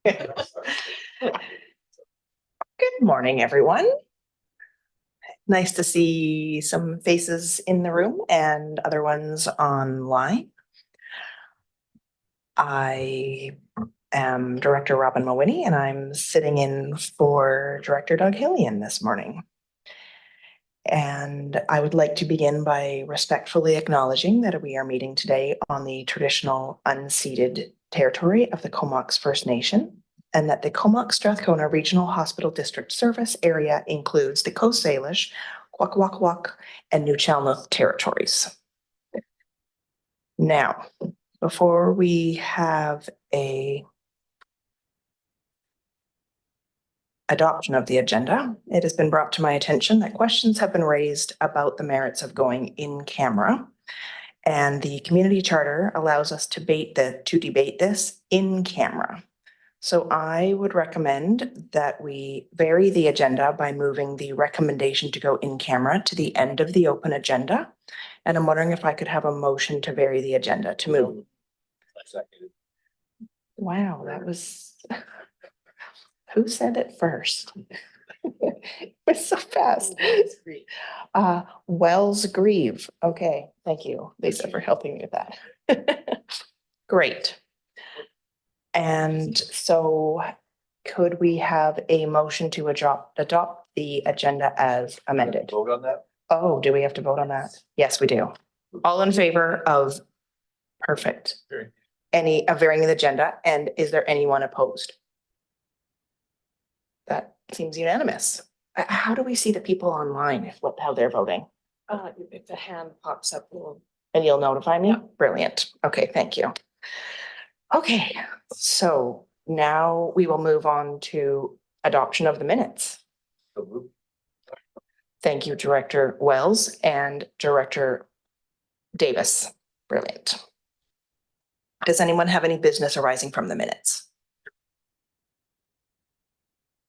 Good morning, everyone. Nice to see some faces in the room and other ones online. I am Director Robin Mawhinney, and I'm sitting in for Director Doug Hillian this morning. And I would like to begin by respectfully acknowledging that we are meeting today on the traditional unceded territory of the Comox First Nation, and that the Comox Strathcona Regional Hospital District Service area includes the Coast Salish, Kwakwaka'wakw, and New Chalmouth territories. Now, before we have a adoption of the agenda, it has been brought to my attention that questions have been raised about the merits of going in camera. And the community charter allows us to debate this in camera. So I would recommend that we vary the agenda by moving the recommendation to go in camera to the end of the open agenda. And I'm wondering if I could have a motion to vary the agenda to move. Wow, that was, who said it first? It was so fast. Wells Grieve. Okay, thank you, Lisa, for helping me with that. Great. And so could we have a motion to adopt the agenda as amended? Vote on that? Oh, do we have to vote on that? Yes, we do. All in favor of, perfect. Varying the agenda, and is there anyone opposed? That seems unanimous. How do we see the people online, how they're voting? If the hand pops up, And you'll notify me? Yeah. Brilliant. Okay, thank you. Okay, so now we will move on to adoption of the minutes. Thank you, Director Wells and Director Davis. Brilliant. Does anyone have any business arising from the minutes?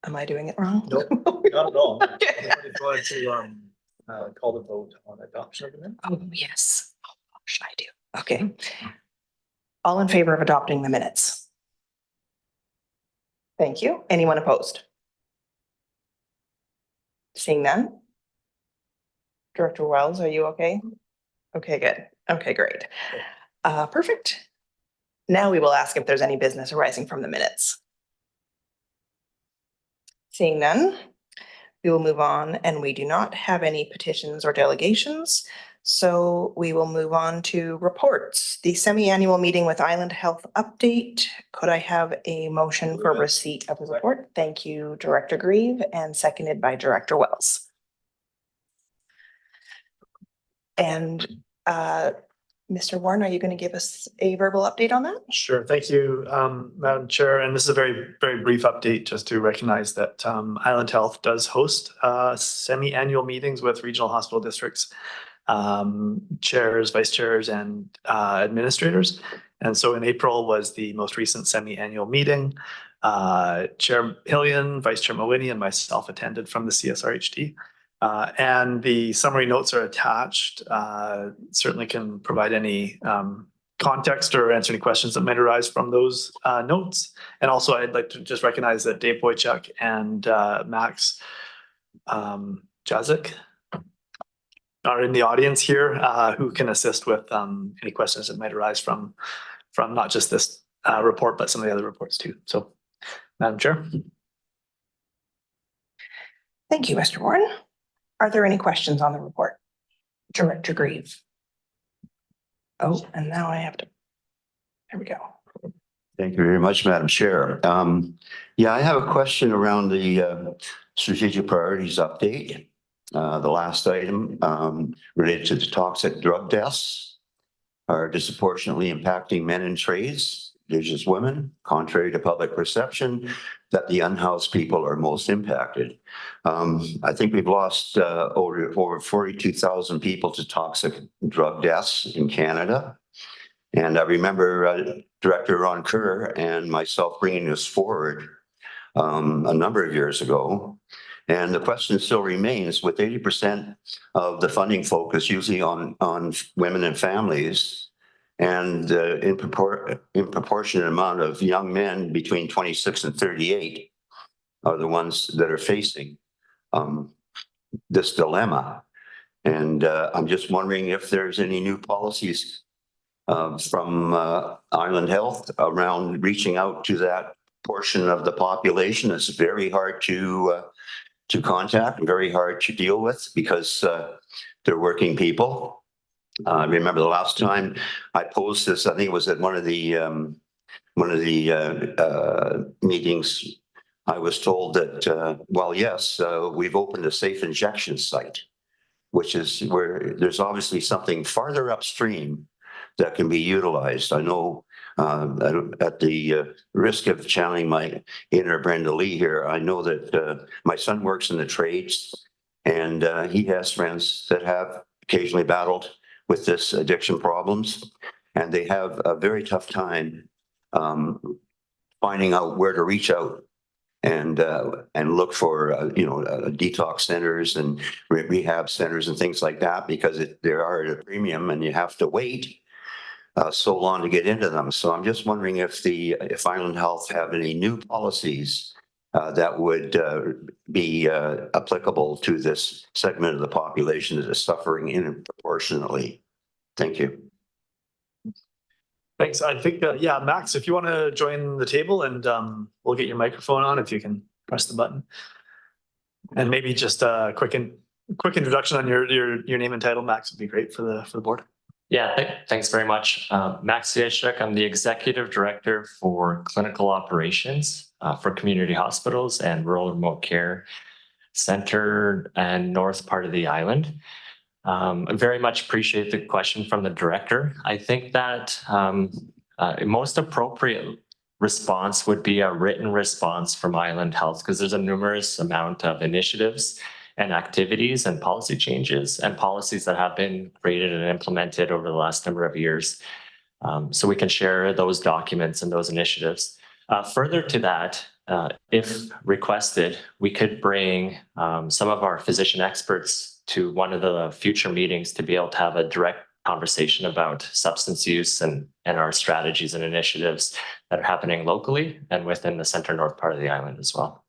Am I doing it wrong? Nope, not at all. Okay. Going to call the vote on adoption of the minutes. Oh, yes. Oh, should I do? Okay. All in favor of adopting the minutes? Thank you. Anyone opposed? Seeing none? Director Wells, are you okay? Okay, good. Okay, great. Perfect. Now we will ask if there's any business arising from the minutes. Seeing none, we will move on, and we do not have any petitions or delegations. So we will move on to reports. The semi-annual meeting with Island Health update. Could I have a motion for receipt of the report? Thank you, Director Grieve, and seconded by Director Wells. And Mr. Warren, are you going to give us a verbal update on that? Sure. Thank you, Madam Chair. And this is a very, very brief update just to recognize that Island Health does host semi-annual meetings with regional hospital districts, chairs, vice chairs, and administrators. And so in April was the most recent semi-annual meeting. Chair Hillian, Vice Chair Mawhinney, and myself attended from the CSRHD. And the summary notes are attached. Certainly can provide any context or answer any questions that might arise from those notes. And also I'd like to just recognize that Dave Boychuk and Max Jazik are in the audience here who can assist with any questions that might arise from not just this report, but some of the other reports too. So, Madam Chair. Thank you, Mr. Warren. Are there any questions on the report? Director Grieve. Oh, and now I have to, there we go. Thank you very much, Madam Chair. Yeah, I have a question around the strategic priorities update. The last item related to the toxic drug deaths are disproportionately impacting men in trades, Indigenous women, contrary to public perception that the unhoused people are most impacted. I think we've lost over 42,000 people to toxic drug deaths in Canada. And I remember Director Ron Kerr and myself bringing this forward a number of years ago. And the question still remains, with 80% of the funding focus usually on women and families, And in proportionate amount of young men between 26 and 38 are the ones that are facing this dilemma. And I'm just wondering if there's any new policies from Island Health around reaching out to that portion of the population. It's very hard to contact and very hard to deal with because they're working people. I remember the last time I posed this, I think it was at one of the meetings. I was told that, well, yes, we've opened a safe injection site, which is where there's obviously something farther upstream that can be utilized. I know at the risk of channeling my inner Brenda Lee here, I know that my son works in the trades and he has friends that have occasionally battled with this addiction problems, and they have a very tough time finding out where to reach out and look for detox centers and rehab centers and things like that, because they are at a premium and you have to wait so long to get into them. So I'm just wondering if Island Health have any new policies that would be applicable to this segment of the population that is suffering disproportionately. Thank you. Thanks. I think, yeah, Max, if you want to join the table and we'll get your microphone on if you can press the button. And maybe just a quick introduction on your name and title, Max, would be great for the board. Yeah, thanks very much. Max Jacek, I'm the Executive Director for Clinical Operations for community hospitals and rural remote care center and north part of the island. I very much appreciate the question from the director. I think that most appropriate response would be a written response from Island Health, because there's a numerous amount of initiatives and activities and policy changes and policies that have been created and implemented over the last number of years. So we can share those documents and those initiatives. Further to that, if requested, we could bring some of our physician experts to one of the future meetings to be able to have a direct conversation about substance use and our strategies and initiatives that are happening locally and within the center north part of the island as well.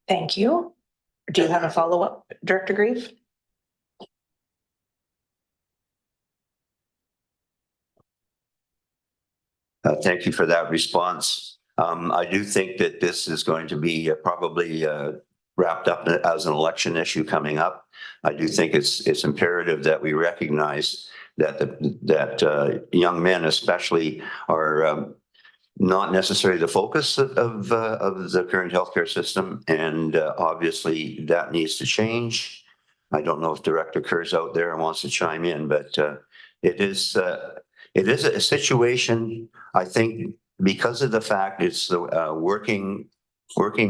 Thank you. Do you have a follow-up, Director Grieve? Thank you for that response. I do think that this is going to be probably wrapped up as an election issue coming up. I do think it's imperative that we recognize that young men especially are not necessarily the focus of the current healthcare system, and obviously that needs to change. I don't know if Director Kerr's out there and wants to chime in, but it is a situation, I think, because of the fact it's the working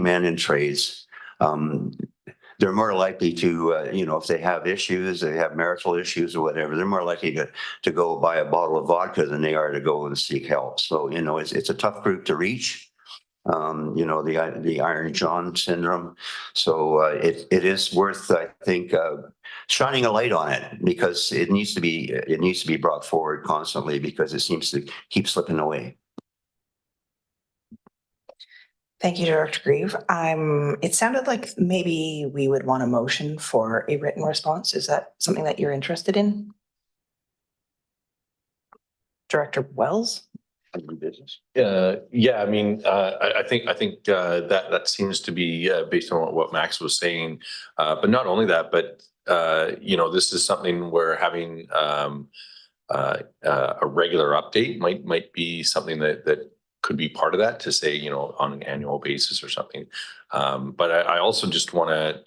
men in trades. They're more likely to, if they have issues, they have marital issues or whatever, they're more likely to go buy a bottle of vodka than they are to go and seek help. So, it's a tough group to reach. The Iron John syndrome. So it is worth, I think, shining a light on it, because it needs to be brought forward constantly, because it seems to keep slipping away. Thank you, Director Grieve. It sounded like maybe we would want a motion for a written response. Is that something that you're interested in? Director Wells? Business. Yeah, I mean, I think that seems to be based on what Max was saying, but not only that, but this is something where having a regular update might be something that could be part of that, to say, on an annual basis or something. But I also just want to,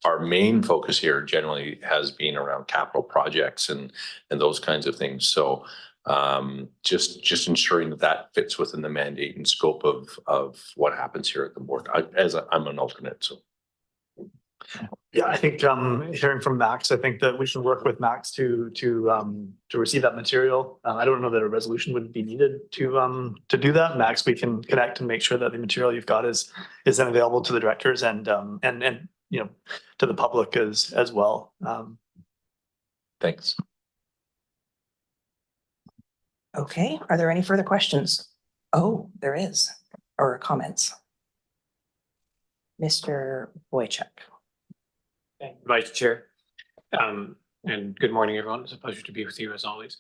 our main focus here generally has been around capital projects and those kinds of things. So just ensuring that fits within the mandate and scope of what happens here at the board. I'm an alternate, so. Yeah, I think hearing from Max, I think that we should work with Max to receive that material. I don't know that a resolution would be needed to do that. Max, we can connect and make sure that the material you've got is then available to the directors and to the public as well. Thanks. Okay, are there any further questions? Oh, there is, or comments? Mr. Boychuk. Thank you, Vice Chair. And good morning, everyone. It's a pleasure to be with you as always.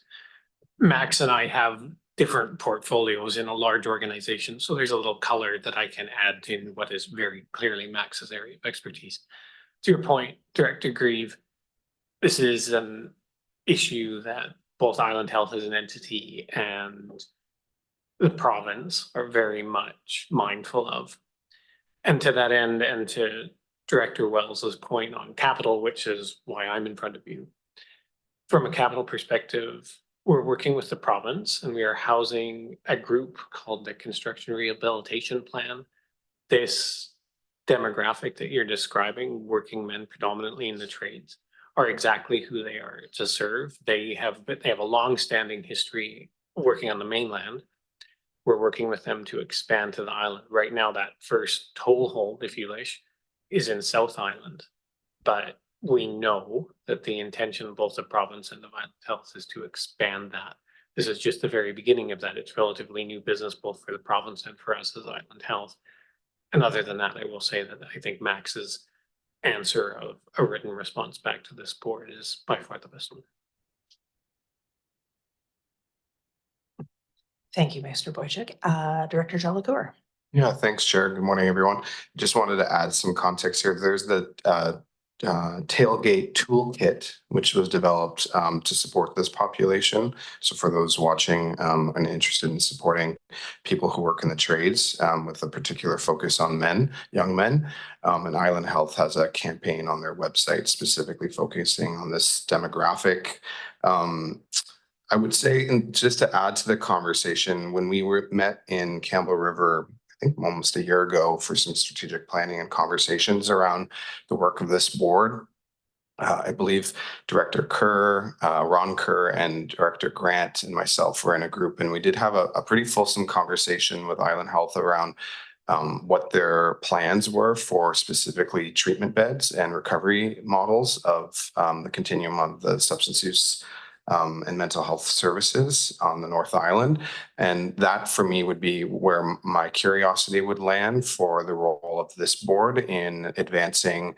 Max and I have different portfolios in a large organization, so there's a little color that I can add to what is very clearly Max's area of expertise. To your point, Director Grieve, this is an issue that both Island Health as an entity and the province are very much mindful of. And to that end, and to Director Wells's point on capital, which is why I'm in front of you. From a capital perspective, we're working with the province and we are housing a group called the Construction Rehabilitation Plan. This demographic that you're describing, working men predominantly in the trades, are exactly who they are to serve. They have a long-standing history working on the mainland. We're working with them to expand to the island. Right now, that first toehold, if you wish, is in South Island. But we know that the intention of both the province and of Island Health is to expand that. This is just the very beginning of that. It's relatively new business, both for the province and for us as Island Health. And other than that, I will say that I think Max's answer of a written response back to this board is by far the best one. Thank you, Mr. Boychuk. Director Jalacour. Yeah, thanks, Chair. Good morning, everyone. Just wanted to add some context here. There's the tailgate toolkit, which was developed to support this population. So for those watching and interested in supporting people who work in the trades with a particular focus on men, young men, and Island Health has a campaign on their website specifically focusing on this demographic. I would say, and just to add to the conversation, when we met in Campbell River, I think almost a year ago, for some strategic planning and conversations around the work of this board, I believe Director Kerr, Ron Kerr, and Director Grant and myself were in a group, and we did have a pretty fulsome conversation with Island Health around what their plans were for specifically treatment beds and recovery models of the continuum of the substance use and mental health services on the North Island. And that for me would be where my curiosity would land for the role of this board in advancing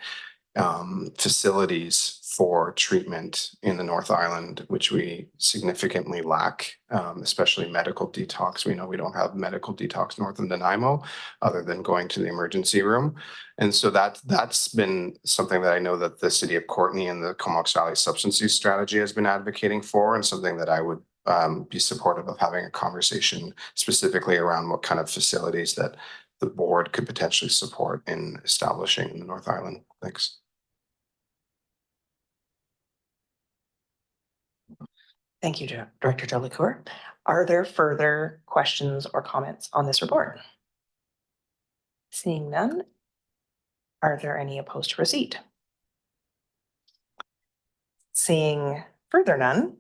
facilities for treatment in the North Island, which we significantly lack, especially medical detox. We know we don't have medical detox north of Nanaimo other than going to the emergency room. And so that's been something that I know that the city of Courtenay and the Comox Valley Substance Use Strategy has been advocating for, and something that I would be supportive of having a conversation specifically around what kind of facilities that the board could potentially support in establishing in the North Island. Thanks. Thank you, Director Jalacour. Are there further questions or comments on this report? Seeing none, are there any opposed to receipt? Seeing further none,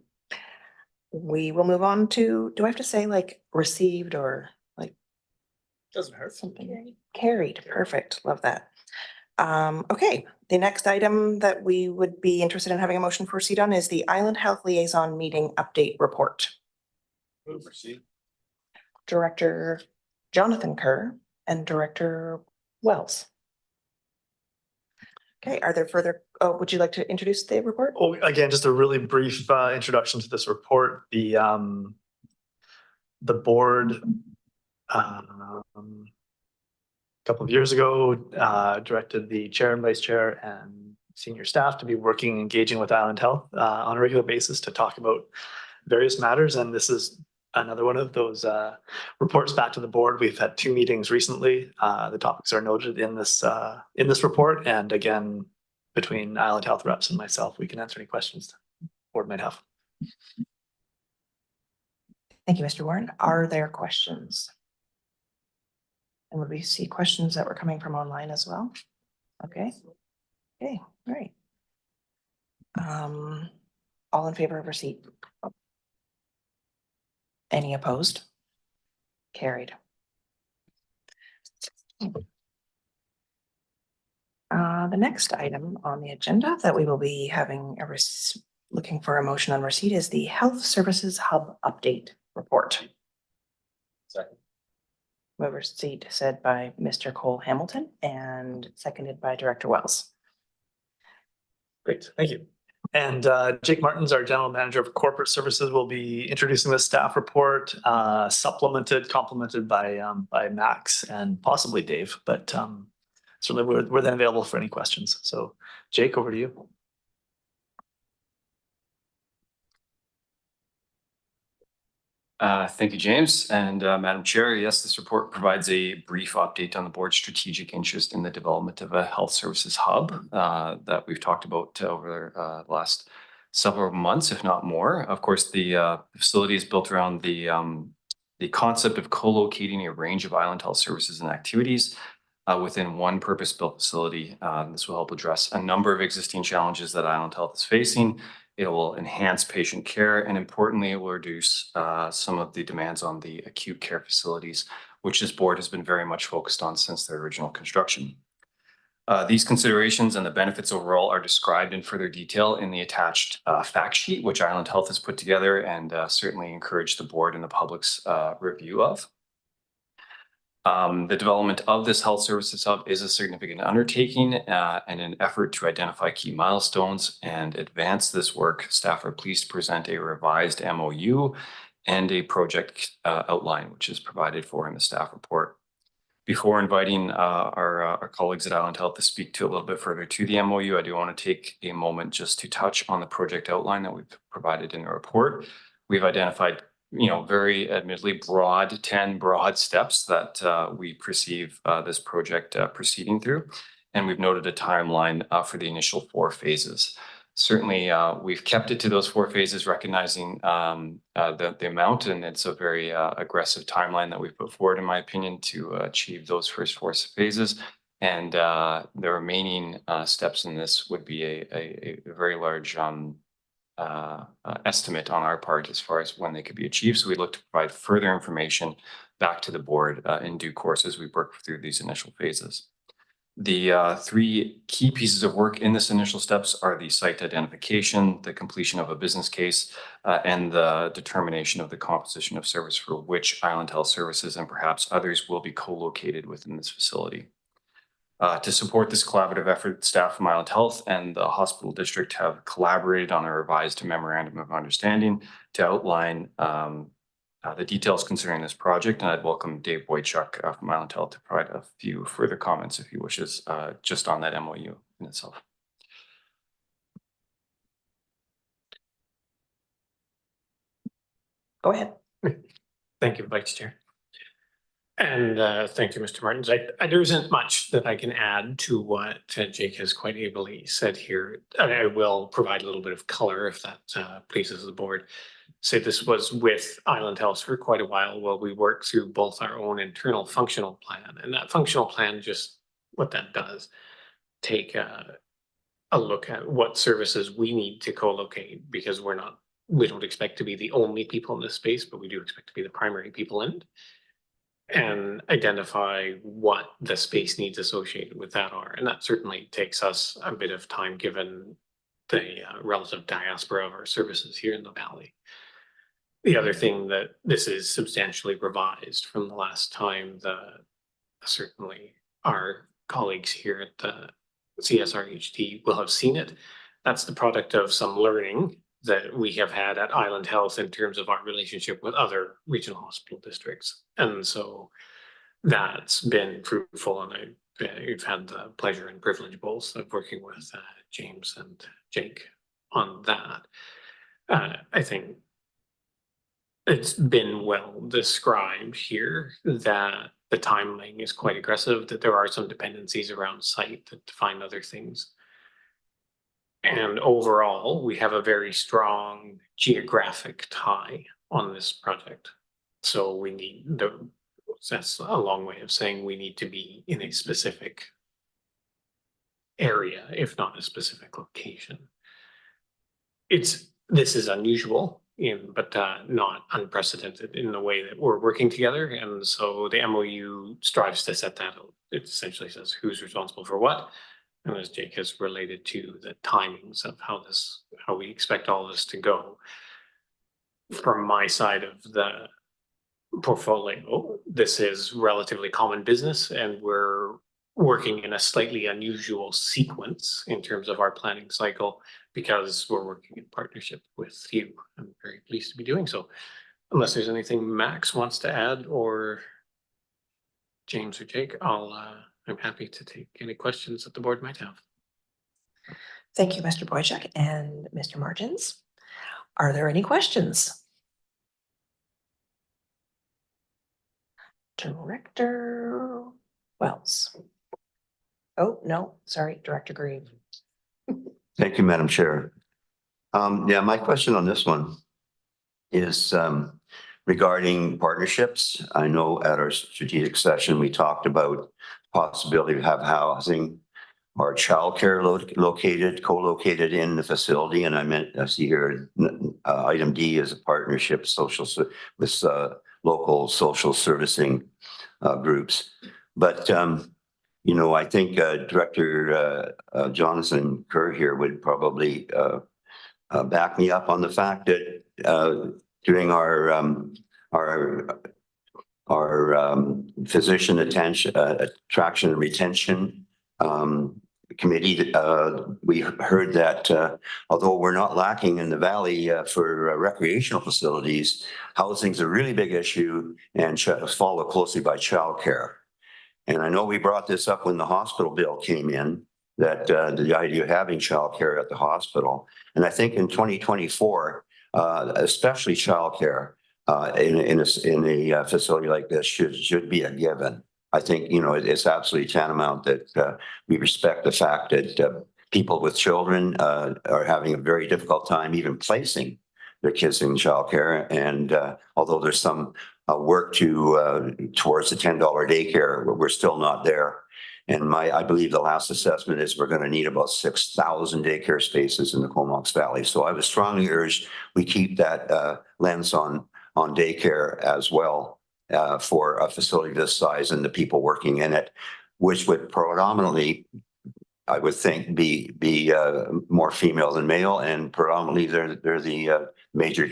we will move on to, do I have to say like received or like? Doesn't hurt. Something carried. Perfect. Love that. Okay, the next item that we would be interested in having a motion for receipt on is the Island Health Liaison Meeting Update Report. Move receipt. Director Jonathan Kerr and Director Wells. Okay, are there further, would you like to introduce the report? Oh, again, just a really brief introduction to this report. The board a couple of years ago directed the chair and vice chair and senior staff to be working, engaging with Island Health on a regular basis to talk about various matters. And this is another one of those reports back to the board. We've had 2 meetings recently. The topics are noted in this report. And again, between Island Health reps and myself, we can answer any questions the board might have. Thank you, Mr. Warren. Are there questions? And would we see questions that were coming from online as well? Okay. Okay, all right. All in favor of receipt? Any opposed? Carried. The next item on the agenda that we will be having a looking for a motion on receipt is the Health Services Hub Update Report. Second. Move receipt said by Mr. Cole Hamilton and seconded by Director Wells. Great, thank you. And Jake Martins, our General Manager of Corporate Services, will be introducing the staff report, complemented by Max and possibly Dave, but certainly we're then available for any questions. So Jake, over to you. Thank you, James. And Madam Chair, yes, this report provides a brief update on the board's strategic interest in the development of a health services hub that we've talked about over the last several months, if not more. Of course, the facility is built around the concept of co-locating a range of Island Health services and activities within one purpose-built facility. This will help address a number of existing challenges that Island Health is facing. It will enhance patient care, and importantly, it will reduce some of the demands on the acute care facilities, which this board has been very much focused on since their original construction. These considerations and the benefits overall are described in further detail in the attached fact sheet, which Island Health has put together, and certainly encourage the board and the public's review of. The development of this health services hub is a significant undertaking and an effort to identify key milestones and advance this work. Staff are pleased to present a revised MOU and a project outline, which is provided for in the staff report. Before inviting our colleagues at Island Health to speak to a little bit further to the MOU, I do want to take a moment just to touch on the project outline that we've provided in the report. We've identified very admittedly 10 broad steps that we perceive this project proceeding through. And we've noted a timeline for the initial 4 phases. Certainly, we've kept it to those 4 phases, recognizing the amount, and it's a very aggressive timeline that we've put forward, in my opinion, to achieve those first 4 phases. And the remaining steps in this would be a very large estimate on our part as far as when they could be achieved. So we look to provide further information back to the board in due course as we work through these initial phases. The 3 key pieces of work in this initial steps are the site identification, the completion of a business case, and the determination of the composition of service for which Island Health Services and perhaps others will be co-located within this facility. To support this collaborative effort, staff from Island Health and the hospital district have collaborated on a revised memorandum of understanding to outline the details concerning this project. And I'd welcome Dave Boychuk from Island Health to provide a few further comments if he wishes, just on that MOU in itself. Go ahead. Thank you, Vice Chair. And thank you, Mr. Martins. There isn't much that I can add to what Jake has quite ably said here. I will provide a little bit of color if that pleases the board. So this was with Island Health for quite a while we worked through both our own internal functional plan, and that functional plan, just what that does, take a look at what services we need to co-locate, because we don't expect to be the only people in this space, but we do expect to be the primary people in it, and identify what the space needs associated with that are. And that certainly takes us a bit of time given the relative diaspora of our services here in the Valley. The other thing that this is substantially revised from the last time certainly our colleagues here at the CSRHT will have seen it. That's the product of some learning that we have had at Island Health in terms of our relationship with other regional hospital districts. And so that's been fruitful, and I've had the pleasure and privilege both of working with James and Jake on that. I think it's been well described here that the timeline is quite aggressive, that there are some dependencies around site that define other things. And overall, we have a very strong geographic tie on this project. So that's a long way of saying we need to be in a specific area, if not a specific location. This is unusual, but not unprecedented in the way that we're working together. And so the MOU strives to set that out. It essentially says who's responsible for what, and as Jake has related to the timings of how we expect all this to go. From my side of the portfolio, this is relatively common business, and we're working in a slightly unusual sequence in terms of our planning cycle because we're working in partnership with you. I'm very pleased to be doing so. Unless there's anything Max wants to add, or James or Jake, I'm happy to take any questions that the board might have. Thank you, Mr. Boychuk and Mr. Martins. Are there any questions? Director Wells. Oh, no, sorry, Director Grieve. Thank you, Madam Chair. Yeah, my question on this one is regarding partnerships. I know at our strategic session, we talked about possibility to have housing or childcare co-located in the facility. And I see here item D is a partnership with local social servicing groups. But you know, I think Director Jonathan Kerr here would probably back me up on the fact that during our physician attraction and retention committee, we heard that although we're not lacking in the valley for recreational facilities, housing is a really big issue and followed closely by childcare. And I know we brought this up when the hospital bill came in, that the idea of having childcare at the hospital. And I think in 2024, especially childcare in a facility like this should be a given. I think, you know, it's absolutely tantamount that we respect the fact that people with children are having a very difficult time even placing their kids in childcare. And although there's some work towards the $10 daycare, we're still not there. And I believe the last assessment is we're going to need about 6,000 daycare spaces in the Comox Valley. So I would strongly urge we keep that lens on daycare as well for a facility this size and the people working in it, which would predominantly, I would think, be more female than male, and predominantly they're the major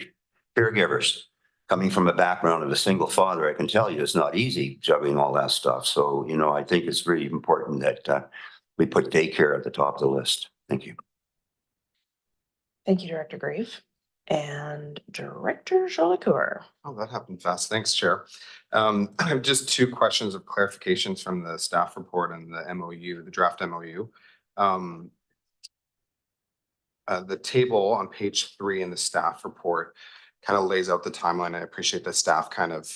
caregivers. Coming from a background of a single father, I can tell you it's not easy juggling all that stuff. So, you know, I think it's really important that we put daycare at the top of the list. Thank you. Thank you, Director Grieve. And Director Jolicoeur. Oh, that happened fast. Thanks, Chair. I have just two questions of clarifications from the staff report and the MOU, the draft MOU. The table on page 3 in the staff report kind of lays out the timeline. I appreciate that staff kind of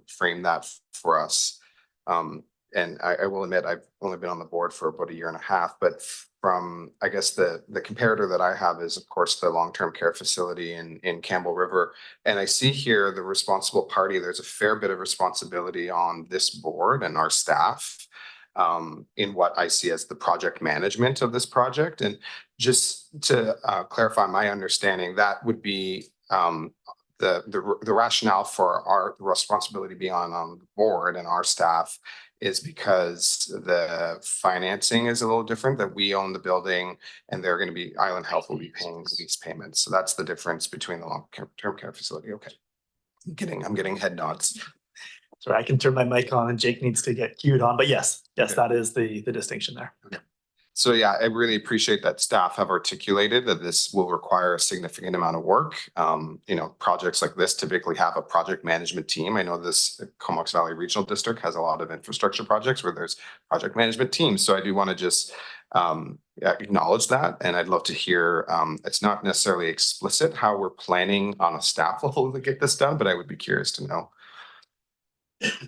framed that for us. And I will admit, I've only been on the board for about 1.5 years, but from, I guess, the comparator that I have is, of course, the long-term care facility in Campbell River. And I see here the responsible party. There's a fair bit of responsibility on this board and our staff in what I see as the project management of this project. And just to clarify my understanding, that would be the rationale for our responsibility being on the board and our staff is because the financing is a little different, that we own the building and they're going to be, Island Health will be paying lease payments. So that's the difference between the long-term care facility. Okay. I'm getting head nods. Sorry, I can turn my mic on and Jake needs to get cued on, but yes, Okay. that is the distinction there. Okay. So yeah, I really appreciate that staff have articulated that this will require a significant amount of work. You know, projects like this typically have a project management team. I know this Comox Valley Regional District has a lot of infrastructure projects where there's project management teams. So I do want to just acknowledge that. And I'd love to hear, it's not necessarily explicit how we're planning on a staff level to get this done, but I would be curious to know.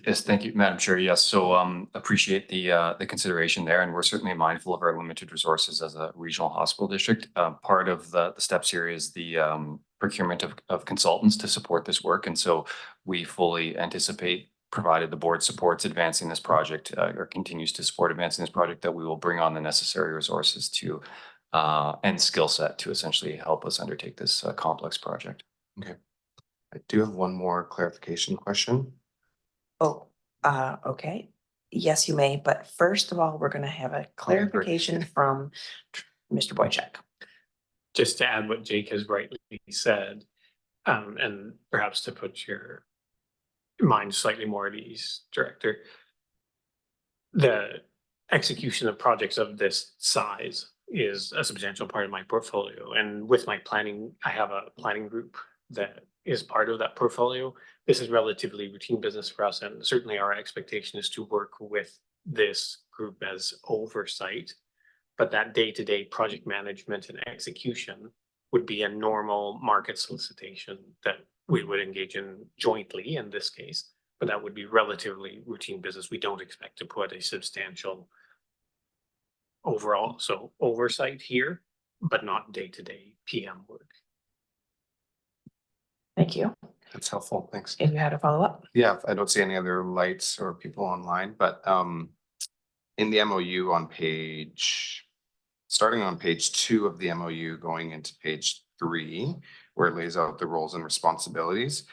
Yes, thank you, Madam Chair. Yes, so appreciate the consideration there, and we're certainly mindful of our limited resources as a regional hospital district. Part of the steps here is the procurement of consultants to support this work, and so we fully anticipate, provided the board supports advancing this project or continues to support advancing this project, that we will bring on the necessary resources to and skill set to essentially help us undertake this complex project. Okay. I do have one more clarification question. Oh, okay. Yes, you may, but first of all, we're going to have a clarification from Mr. Boychuk. Just to add what Jake has rightly said, and perhaps to put your mind slightly more at ease, Director, the execution of projects of this size is a substantial part of my portfolio. And with my planning, I have a planning group that is part of that portfolio. This is relatively routine business for us, and certainly our expectation is to work with this group as oversight. But that day-to-day project management and execution would be a normal market solicitation that we would engage in jointly in this case. But that would be relatively routine business. We don't expect to put a substantial overall, so oversight here, but not day-to-day PM work. Thank you. That's helpful. Thanks. If you had a follow-up. Yeah, I don't see any other lights or people online, but in the MOU on starting on page 2 of the MOU, going into page 3, where it lays out the roles and responsibilities.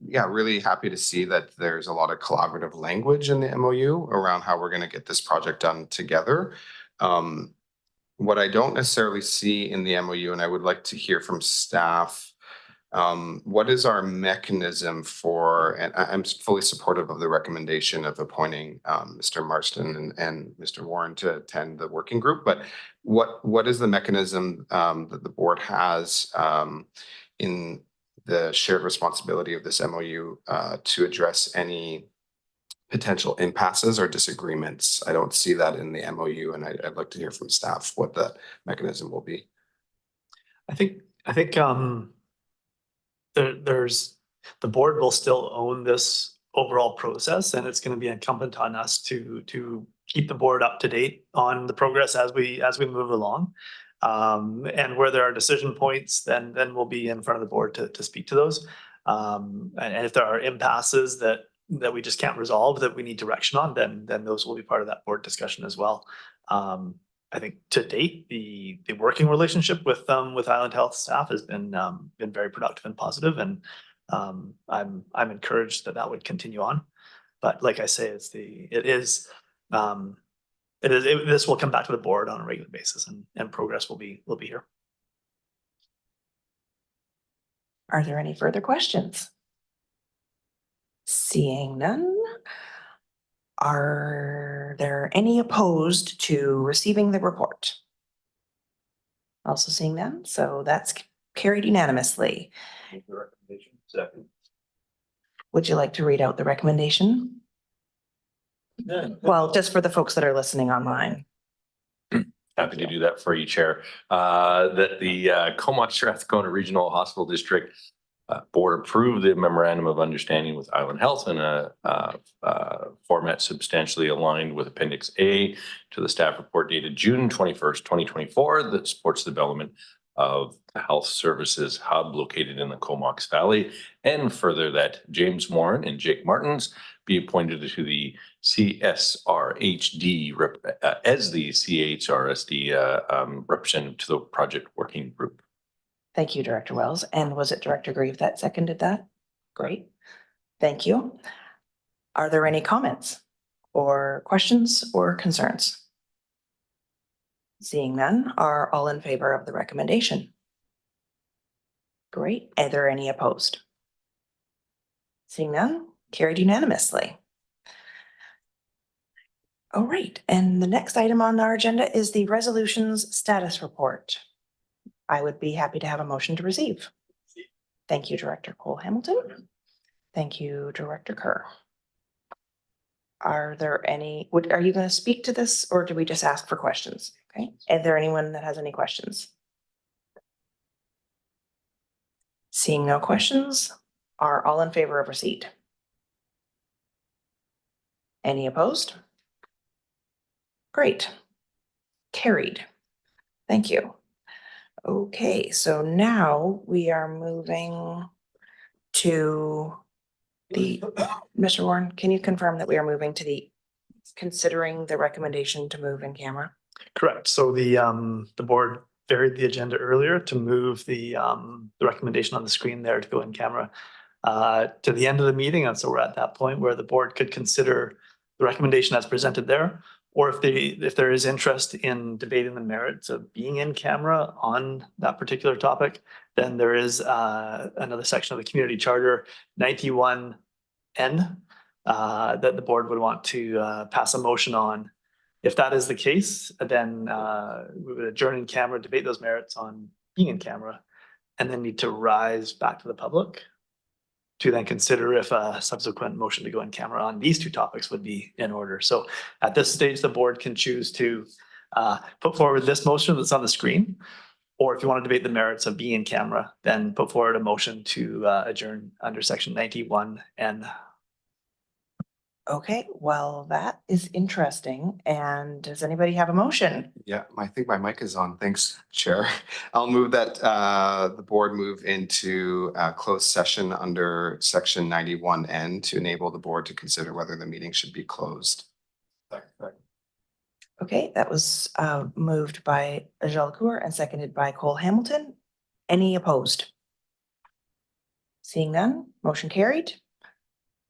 Yeah, really happy to see that there's a lot of collaborative language in the MOU around how we're going to get this project done together. What I don't necessarily see in the MOU, and I would like to hear from staff, what is our mechanism for, and I'm fully supportive of the recommendation of appointing Mr. Marston and Mr. Warren to attend the working group, but what is the mechanism that the board has in the shared responsibility of this MOU to address any potential impasses or disagreements? I don't see that in the MOU, and I'd like to hear from staff what the mechanism will be. I think there's the board will still own this overall process, and it's going to be incumbent on us to keep the board up to date on the progress as we move along. And where there are decision points, then we'll be in front of the board to speak to those. And if there are impasses that we just can't resolve, that we need direction on, then those will be part of that board discussion as well. I think to date, the working relationship with Island Health staff has been very productive and positive, and I'm encouraged that would continue on. But like I say, this will come back to the board on a regular basis, and progress will be here. Are there any further questions? Seeing none. Are there any opposed to receiving the report? Also seeing none, so that's carried unanimously. Second. Would you like to read out the recommendation? Yeah. Well, just for the folks that are listening online. Happy to do that for you, Chair. That the Comox Strathcona Regional Hospital District Board approved the memorandum of understanding with Island Health in a format substantially aligned with Appendix A to the staff report dated June 21st, 2024, that supports the development of the health services hub located in the Comox Valley, and further that James Warren and Jake Martins be appointed to the CSRHD as the CHRSD representative to the project working group. Thank you, Director Wells. And was it Director Grieve that seconded that? Great. Thank you. Are there any comments or questions or concerns? Seeing none, are all in favor of the recommendation? Great. Are there any opposed? Seeing none, carried unanimously. All right, and the next item on our agenda is the resolutions status report. I would be happy to have a motion to receive. Thank you, Director Cole-Hamilton. Thank you, Director Kerr. Are there any, are you going to speak to this, or do we just ask for questions? Okay, is there anyone that has any questions? Seeing no questions, are all in favor of receipt? Any opposed? Great. Carried. Thank you. Okay, so now we are moving to the, Mr. Warren, can you confirm that we are moving to the, considering the recommendation to move in camera? Correct. So the board varied the agenda earlier to move the recommendation on the screen there to go in camera to the end of the meeting. And so we're at that point where the board could consider the recommendation as presented there, or if there is interest in debating the merits of being in camera on that particular topic, then there is another section of the community charter 91N that the board would want to pass a motion on. If that is the case, then we would adjourn in camera, debate those merits on being in camera, and then need to rise back to the public to then consider if a subsequent motion to go in camera on these two topics would be in order. So at this stage, the board can choose to put forward this motion that's on the screen, or if you want to debate the merits of being in camera, then put forward a motion to adjourn under section 91N. Okay, well, that is interesting. And does anybody have a motion? Yeah, I think my mic is on. Thanks, Chair. I'll move that the board move into closed session under section 91N to enable the board to consider whether the meeting should be closed. Okay, that was moved by Ajal Kaur and seconded by Cole Hamilton. Any opposed? Seeing none, motion carried.